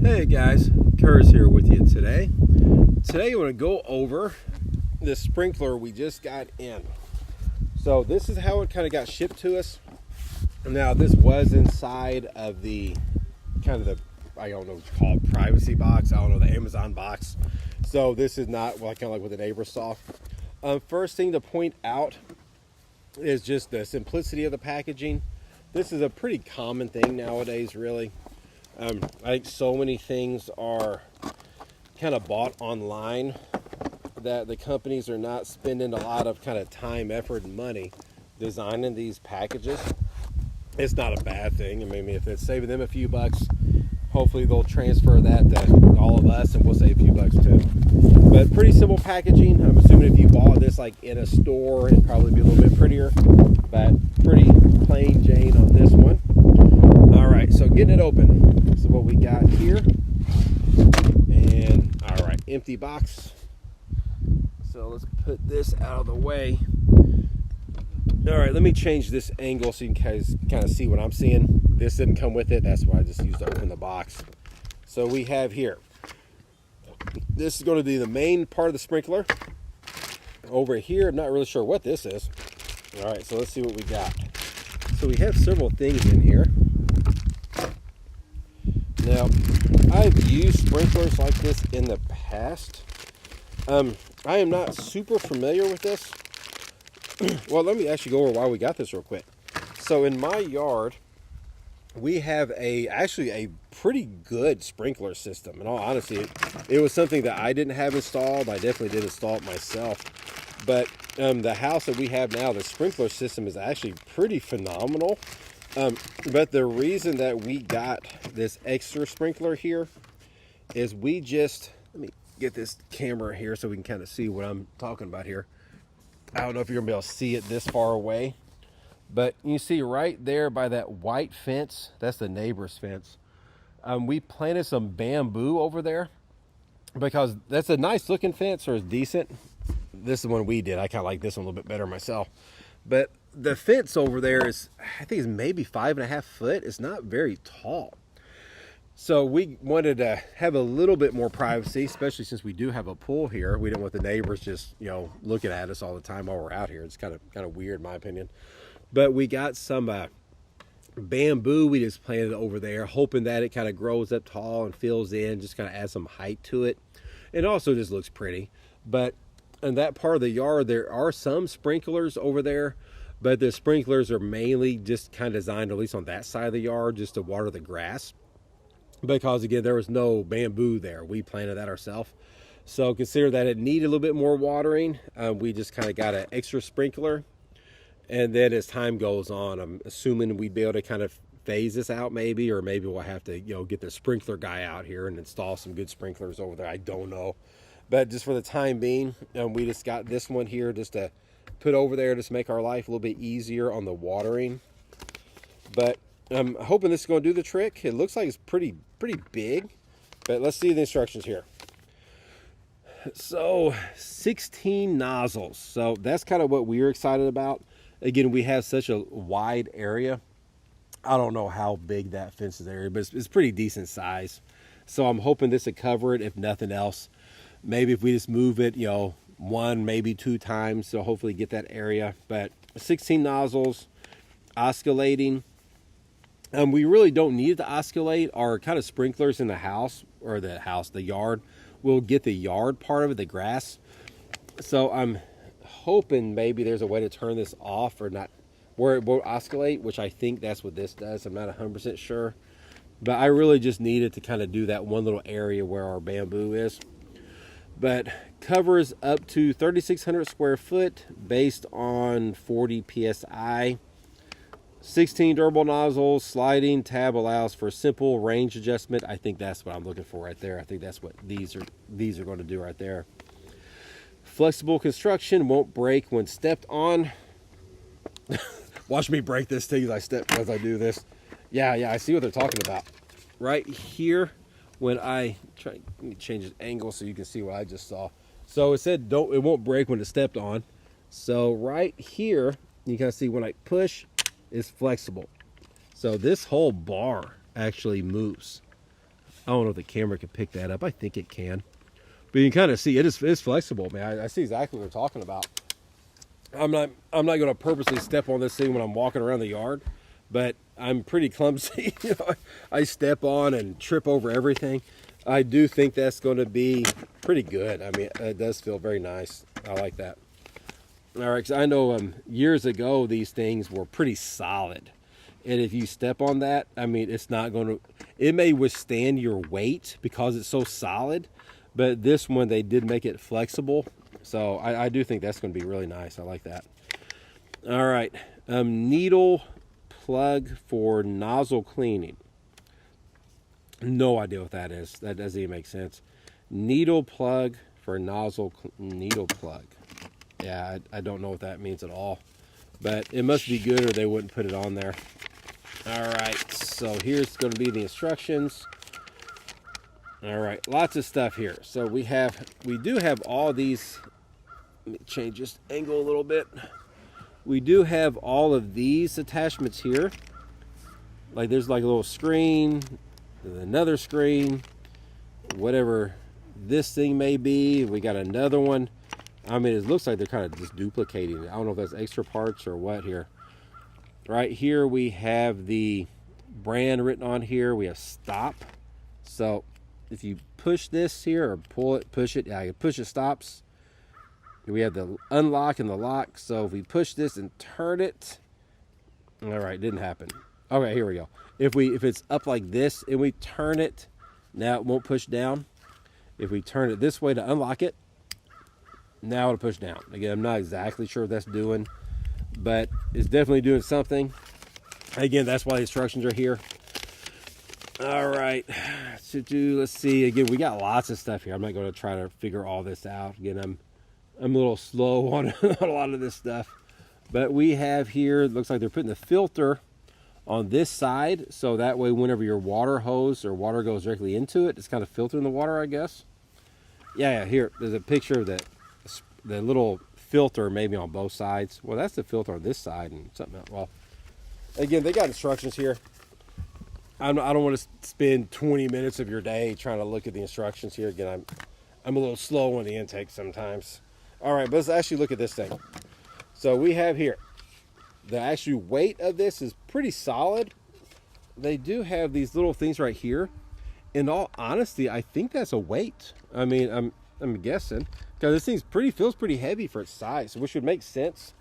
Hey guys, Kurz here with you today. Today I want to go over the sprinkler we just got in. So this is how it kind of got shipped to us. Now this was inside of the I don't know what you call it, privacy box. I don't know, the Amazon box. So this is not kind of like what the neighbors saw. First thing to point out is just the simplicity of the packaging. This is a pretty common thing nowadays, really. I think so many things are kind of bought online that the companies are not spending a lot of kind of time, effort, and money designing these packages. It's not a bad thing. I mean, if it's saving them a few bucks, hopefully they'll transfer that to all of us and we'll save a few bucks too. But pretty simple packaging. I'm assuming if you bought this like in a store, it'd probably be a little bit prettier, but pretty plain Jane on this one. All right, so getting it open. So what we got here, and all right, empty box. So let's put this out of the way. All right, let me change this angle so you guys kind of see what I'm seeing. This didn't come with it. That's why I just used to open the box. So we have here, this is going to be the main part of the sprinkler. Over here, I'm not really sure what this is. All right, so let's see what we got. So we have several things in here. Now, I've used sprinklers like this in the past. I am not super familiar with this. Well, let me actually go over why we got this real quick. So in my yard, we have actually a pretty good sprinkler system. In all honesty, it was something that I didn't have installed. I definitely did install it myself. But the house that we have now, the sprinkler system is actually pretty phenomenal. But the reason that we got this extra sprinkler here is let me get this camera here so we can kind of see what I'm talking about here. I don't know if you're gonna be able to see it this far away, but you see right there by that white fence, that's the neighbor's fence. We planted some bamboo over there because that's a nice looking fence, or it's decent. This is the one we did. I kind of like this one a little bit better myself. But the fence over there is, I think it's maybe 5.5 foot. It's not very tall. So we wanted to have a little bit more privacy, especially since we do have a pool here. We didn't want the neighbors just, looking at us all the time while we're out here. It's kind of weird in my opinion. But we got some bamboo we just planted over there, hoping that it kind of grows up tall and fills in, just kind of adds some height to it. It also just looks pretty. But in that part of the yard, there are some sprinklers over there, but the sprinklers are mainly just kind of designed, at least on that side of the yard, just to water the grass. Because again, there was no bamboo there. We planted that ourselves. So consider that it needed a little bit more watering. We just kind of got an extra sprinkler. And then as time goes on, I'm assuming we'd be able to kind of phase this out maybe, or maybe we'll have to, get the sprinkler guy out here and install some good sprinklers over there. I don't know. But just for the time being, we just got this one here just to put over there, just make our life a little bit easier on the watering. But I'm hoping this is going to do the trick. It looks like it's pretty big, but let's see the instructions here. So 16 nozzles. So that's kind of what we're excited about. Again, we have such a wide area. I don't know how big that fences area, but it's pretty decent size. So I'm hoping this will cover it, if nothing else. Maybe if we just move it, one, maybe 2 times, so hopefully get that area. But 16 nozzles, oscillating. We really don't need it to oscillate. Our kind of sprinklers in the house, or the yard, will get the yard part of it, the grass. So I'm hoping maybe there's a way to turn this off, or not, where it won't oscillate, which I think that's what this does. I'm not 100% sure. But I really just needed to kind of do that one little area where our bamboo is. But covers up to 3,600 square foot based on 40 psi. 16 durable nozzles, sliding tab allows for simple range adjustment. I think that's what I'm looking for right there. I think that's what these are going to do right there. Flexible construction, won't break when stepped on. Watch me break this thing as I do this. Yeah, I see what they're talking about. Right here, when I let me change the angle so you can see what I just saw. So it said it won't break when it's stepped on. So right here, you can see when I push, it's flexible. So this whole bar actually moves. I don't know if the camera can pick that up. I think it can. But you can kind of see it's flexible, man. I see exactly what we're talking about. I'm not going to purposely step on this thing when I'm walking around the yard, but I'm pretty clumsy. You know, I step on and trip over everything. I do think that's going to be pretty good. I mean, it does feel very nice. I like that. All right, 'cause I know years ago these things were pretty solid, and if you step on that, I mean, it's not going to. It may withstand your weight because it's so solid, but this one they did make it flexible, so I do think that's going to be really nice. I like that. All right, needle plug for nozzle cleaning. No idea what that is. That doesn't even make sense. Needle plug for needle plug. Yeah, I don't know what that means at all, but it must be good or they wouldn't put it on there. All right, so here's going to be the instructions. All right, lots of stuff here. So we do have all these. Let me change this angle a little bit. We do have all of these attachments here. Like there's like a little screen, another screen, whatever this thing may be. We got another one. I mean, it looks like they're kind of just duplicating it. I don't know if that's extra parts or what here. Right here we have the brand written on here. We have stop. So if you push this here or pull it, push it, yeah, you push it, stops. We have the unlock and the lock. So if we push this and turn it, all right, didn't happen. Okay, here we go. If it's up like this and we turn it, now it won't push down. If we turn it this way to unlock it, now it'll push down. Again, I'm not exactly sure what that's doing, but it's definitely doing something. Again, that's why the instructions are here. All right, let's see. Again, we got lots of stuff here. I'm not going to try to figure all this out. Again, I'm a little slow on a lot of this stuff, but we have here, it looks like they're putting the filter on this side, so that way whenever your water hose or water goes directly into it, it's kind of filtering the water, I guess. Yeah, here, there's a picture of the little filter maybe on both sides. Well, that's the filter on this side and something else. Well, again, they got instructions here. I don't want to spend 20 minutes of your day trying to look at the instructions here. Again, I'm a little slow on the intake sometimes. All right, but let's actually look at this thing. So we have here, the actual weight of this is pretty solid. They do have these little things right here. In all honesty, I think that's a weight. I mean, I'm guessing, because this thing feels pretty heavy for its size, which would make sense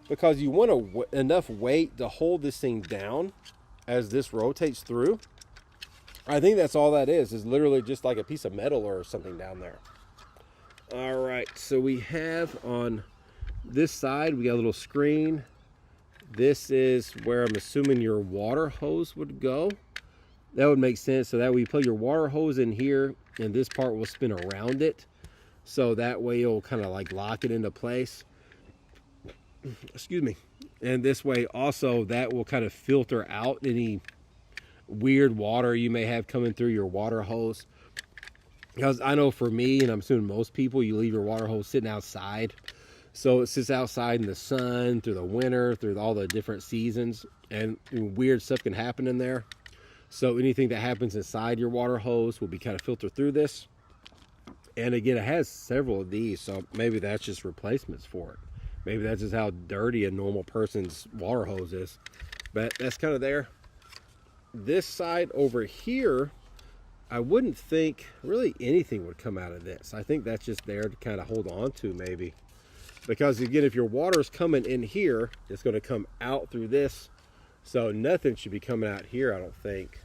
because you want enough weight to hold this thing down as this rotates through. I think that's all that is literally just like a piece of metal or something down there. All right, so we have on this side, we got a little screen. This is where I'm assuming your water hose would go. That would make sense. So that way you put your water hose in here and this part will spin around it. So that way you'll kind of like lock it into place. Excuse me. And this way also that will kind of filter out any weird water you may have coming through your water hose. Because I know for me, and I'm assuming most people, you leave your water hose sitting outside. So it sits outside in the sun through the winter, through all the different seasons, and weird stuff can happen in there. So anything that happens inside your water hose will be kind of filtered through this. And again, it has several of these, so maybe that's just replacements for it. Maybe that's just how dirty a normal person's water hose is. But that's kind of there. This side over here, I wouldn't think really anything would come out of this. I think that's just there to kind of hold on to maybe. Because again, if your water's coming in here, it's going to come out through this. So nothing should be coming out here, I don't think.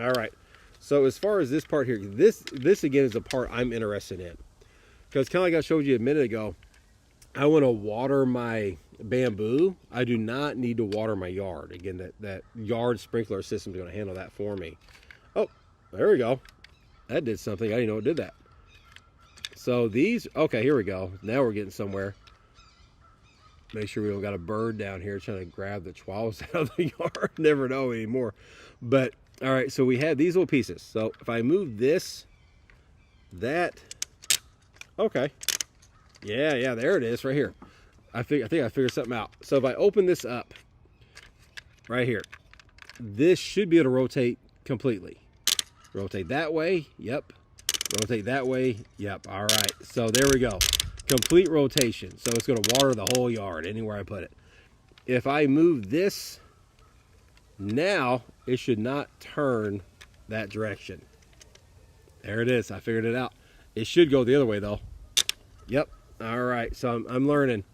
All right. So as far as this part here, this again is the part I'm interested in. Because kind of like I showed you a minute ago, I want to water my bamboo. I do not need to water my yard. Again, that yard sprinkler system is going to handle that for me. Oh, there we go. That did something. I didn't know it did that. So these, okay, here we go. Now we're getting somewhere. Make sure we don't got a bird down here trying to grab the chihuahuas out of the yard. Never know anymore. But, all right, so we have these little pieces. So if I move this, that, okay. Yeah, there it is right here. I think I figured something out. So if I open this up right here, this should be able to rotate completely. Rotate that way. Yep. Rotate that way. Yep. All right. So there we go. Complete rotation. So it's going to water the whole yard anywhere I put it. If I move this, now it should not turn that direction. There it is. I figured it out. It should go the other way though. Yep. All right. So I'm learning.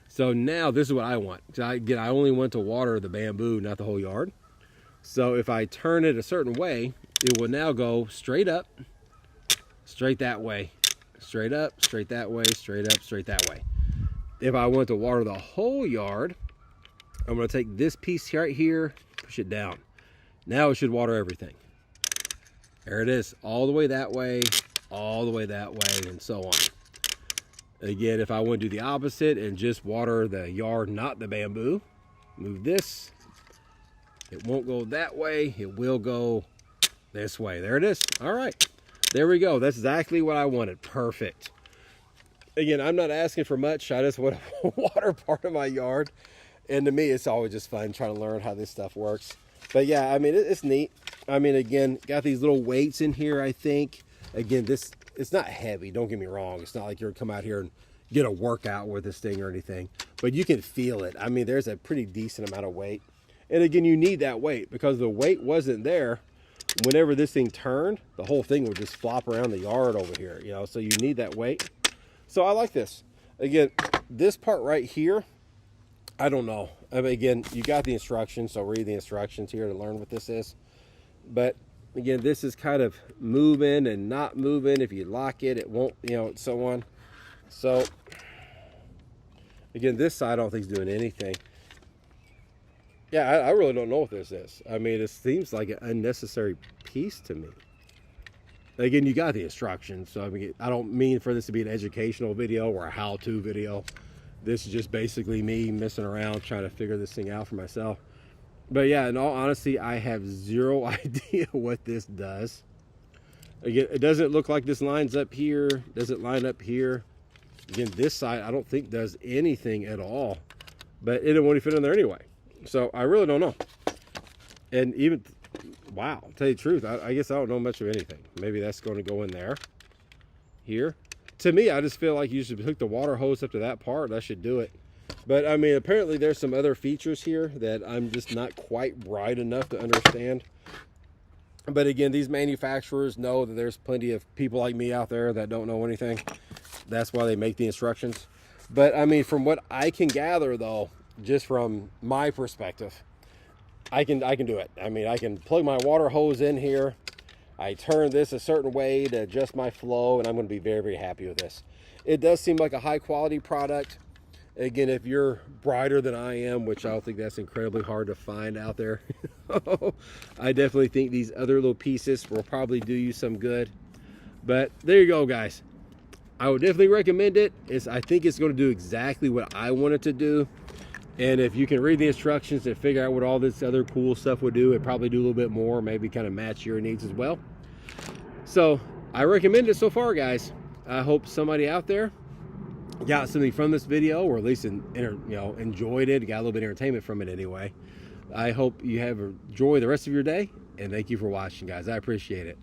So now this is what I want. So again, I only want to water the bamboo, not the whole yard. So if I turn it a certain way, it will now go straight up, straight that way, straight up, straight that way, straight up, straight that way. If I want to water the whole yard, I'm going to take this piece right here, push it down. Now it should water everything. There it is, all the way that way, all the way that way, and so on. Again, if I want to do the opposite and just water the yard, not the bamboo, move this. It won't go that way. It will go this way. There it is. All right. There we go. That's exactly what I wanted. Perfect. Again, I'm not asking for much. I just want to water part of my yard. And to me, it's always just fun trying to learn how this stuff works. But yeah, I mean, it's neat. I mean, again, got these little weights in here, I think. Again, it's not heavy. Don't get me wrong. It's not like you're going to come out here and get a workout with this thing or anything. But you can feel it. I mean, there's a pretty decent amount of weight. And again, you need that weight because the weight wasn't there. Whenever this thing turned, the whole thing would just flop around the yard over here, you know, so you need that weight. So I like this. Again, this part right here, I don't know. I mean, again, you got the instructions, so read the instructions here to learn what this is. But again, this is kind of moving and not moving. If you lock it, it won't, you know, and so on. So again, this side I don't think is doing anything. Yeah, I really don't know what this is. I mean, it seems like an unnecessary piece to me. Again, you got the instructions, so I mean, I don't mean for this to be an educational video or a how-to video. This is just basically me messing around trying to figure this thing out for myself. But yeah, in all honesty, I have zero idea what this does. Again, it doesn't look like this lines up here. Does it line up here? Again, this side I don't think does anything at all. But it won't even fit in there anyway. So I really don't know. And even, wow, to tell you the truth, I guess I don't know much of anything. Maybe that's going to go in there. Here. To me, I just feel like you should hook the water hose up to that part. That should do it. But I mean, apparently there's some other features here that I'm just not quite bright enough to understand. But again, these manufacturers know that there's plenty of people like me out there that don't know anything. That's why they make the instructions. But I mean, from what I can gather though, just from my perspective, I can do it. I mean, I can plug my water hose in here. I turn this a certain way to adjust my flow, and I'm going to be very, very happy with this. It does seem like a high quality product. Again, if you're brighter than I am, which I don't think that's incredibly hard to find out there, I definitely think these other little pieces will probably do you some good. But there you go, guys. I would definitely recommend it. I think it's going to do exactly what I want it to do. And if you can read the instructions and figure out what all this other cool stuff would do, it'd probably do a little bit more, maybe kind of match your needs as well. So I recommend it so far, guys. I hope somebody out there got something from this video, or at least enjoyed it, got a little bit of entertainment from it anyway. I hope you have enjoyed the rest of your day, and thank you for watching, guys. I appreciate it.